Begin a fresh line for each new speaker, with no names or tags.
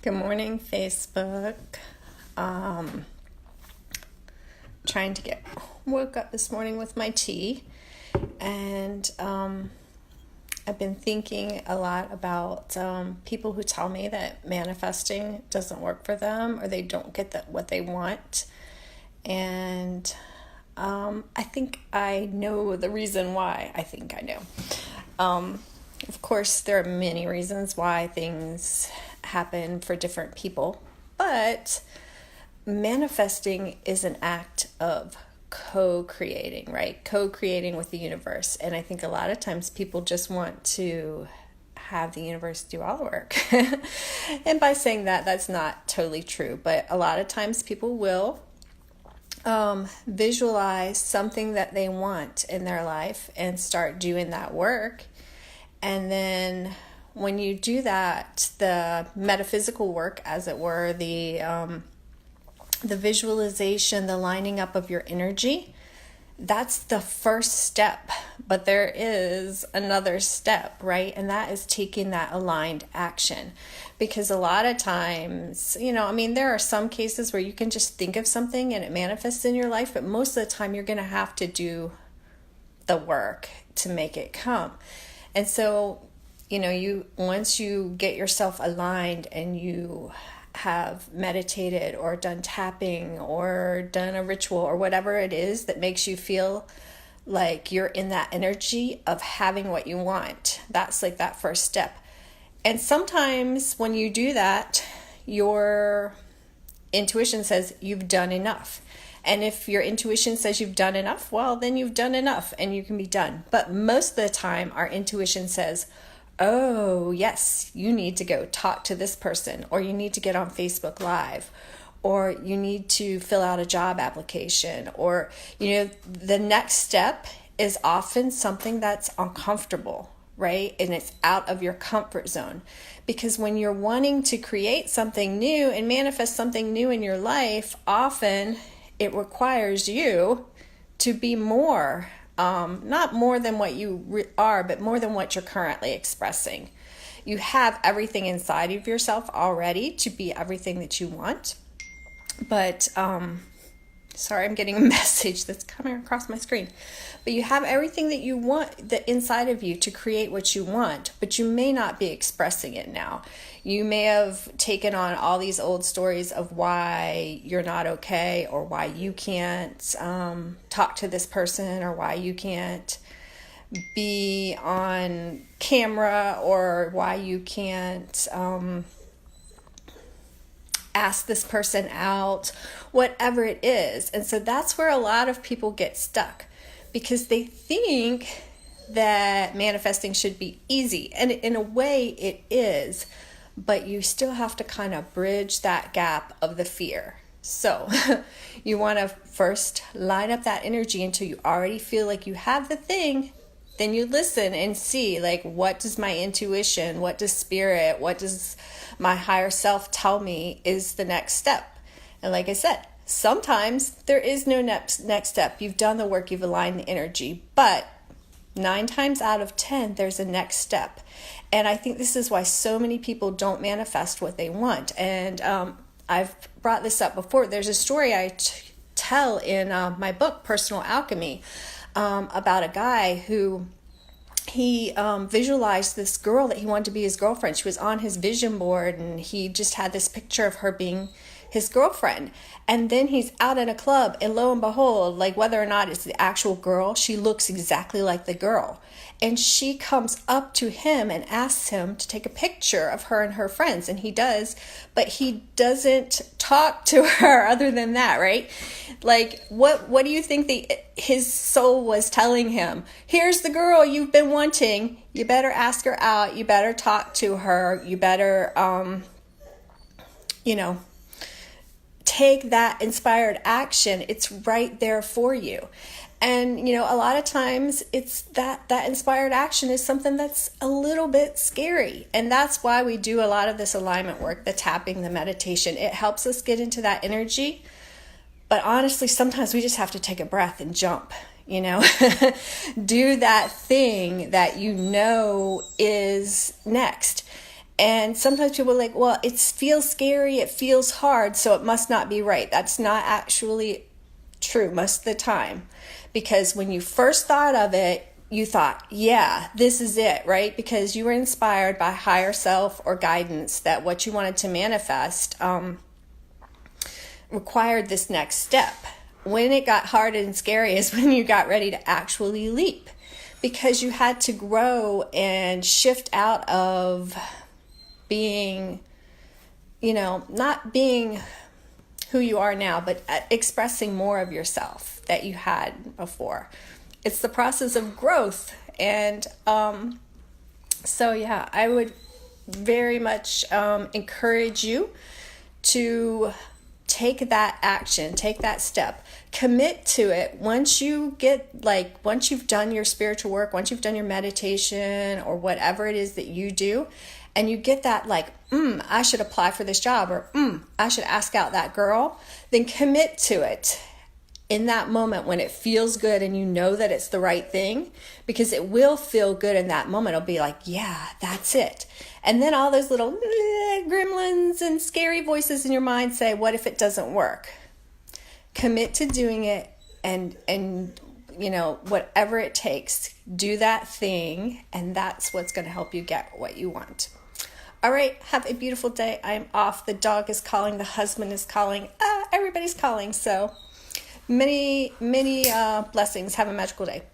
Good morning, Facebook. Um, Trying to woke up this morning with my tea, and I've been thinking a lot about people who tell me that manifesting doesn't work for them or they don't get what they want. And I think I know the reason why. I think I know. Of course, there are many reasons why things happen for different people, but manifesting is an act of co-creating, right? Co-creating with the universe. And I think a lot of times people just want to have the universe do all the work. And by saying that, that's not totally true, but a lot of times people will visualize something that they want in their life and start doing that work. And then when you do that, the metaphysical work, as it were, the visualization, the lining up of your energy, that's the first step. But there is another step, right? And that is taking that aligned action. Because a lot of times, there are some cases where you can just think of something and it manifests in your life, but most of the time you're going to have to do the work to make it come. And so, once you get yourself aligned and you have meditated or done tapping or done a ritual or whatever it is that makes you feel like you're in that energy of having what you want, that's like that first step. And sometimes when you do that, your intuition says you've done enough. And if your intuition says you've done enough, well, then you've done enough and you can be done. But most of the time, our intuition says, oh, yes, you need to go talk to this person, or you need to get on Facebook Live, or you need to fill out a job application, or, the next step is often something that's uncomfortable, right? And it's out of your comfort zone. Because when you're wanting to create something new and manifest something new in your life, often it requires you to be more, not more than what you are, but more than what you're currently expressing. You have everything inside of yourself already to be everything that you want. But, sorry, I'm getting a message that's coming across my screen. But you have everything that you want inside of you to create what you want, but you may not be expressing it now. You may have taken on all these old stories of why you're not okay, or why you can't talk to this person, or why you can't be on camera, or why you can't ask this person out, whatever it is. And so that's where a lot of people get stuck, because they think that manifesting should be easy. And in a way it is, but you still have to kind of bridge that gap of the fear. So you want to first line up that energy until you already feel like you have the thing. Then you listen and see, like, what does my intuition, what does spirit, what does my higher self tell me is the next step? And like I said, sometimes there is no next step. You've done the work, you've aligned the energy, but 9 times out of 10, there's a next step. And I think this is why so many people don't manifest what they want. And I've brought this up before. There's a story I tell in my book, Personal Alchemy, about a guy who he visualized this girl that he wanted to be his girlfriend. She was on his vision board, and he just had this picture of her being his girlfriend. And then he's out at a club, and lo and behold, like, whether or not it's the actual girl, she looks exactly like the girl. And she comes up to him and asks him to take a picture of her and her friends. And he does, but he doesn't talk to her other than that, right? Like, what do you think his soul was telling him? Here's the girl you've been wanting. You better ask her out. You better talk to her. You better, take that inspired action. It's right there for you. And, a lot of times it's that inspired action is something that's a little bit scary. And that's why we do a lot of this alignment work, the tapping, the meditation. It helps us get into that energy. But honestly, sometimes we just have to take a breath and jump, do that thing that is next. And sometimes people are like, well, it feels scary, it feels hard, so it must not be right. That's not actually true most of the time. Because when you first thought of it, you thought, yeah, this is it, right? Because you were inspired by higher self or guidance that what you wanted to manifest required this next step. When it got hard and scary is when you got ready to actually leap, because you had to grow and shift out of being, not being who you are now, but expressing more of yourself that you had before. It's the process of growth. And so, yeah, I would very much encourage you to take that action, take that step, commit to it. Once you've done your spiritual work, once you've done your meditation or whatever it is that you do, and you get that I should apply for this job, or I should ask out that girl, then commit to it in that moment when it feels good and you know that it's the right thing, because it will feel good in that moment. It'll be like, yeah, that's it. And then all those little gremlins and scary voices in your mind say, what if it doesn't work? Commit to doing it, and whatever it takes, do that thing, and that's what's going to help you get what you want. All right, have a beautiful day. I'm off. The dog is calling. The husband is calling. Everybody's calling. So many blessings. Have a magical day.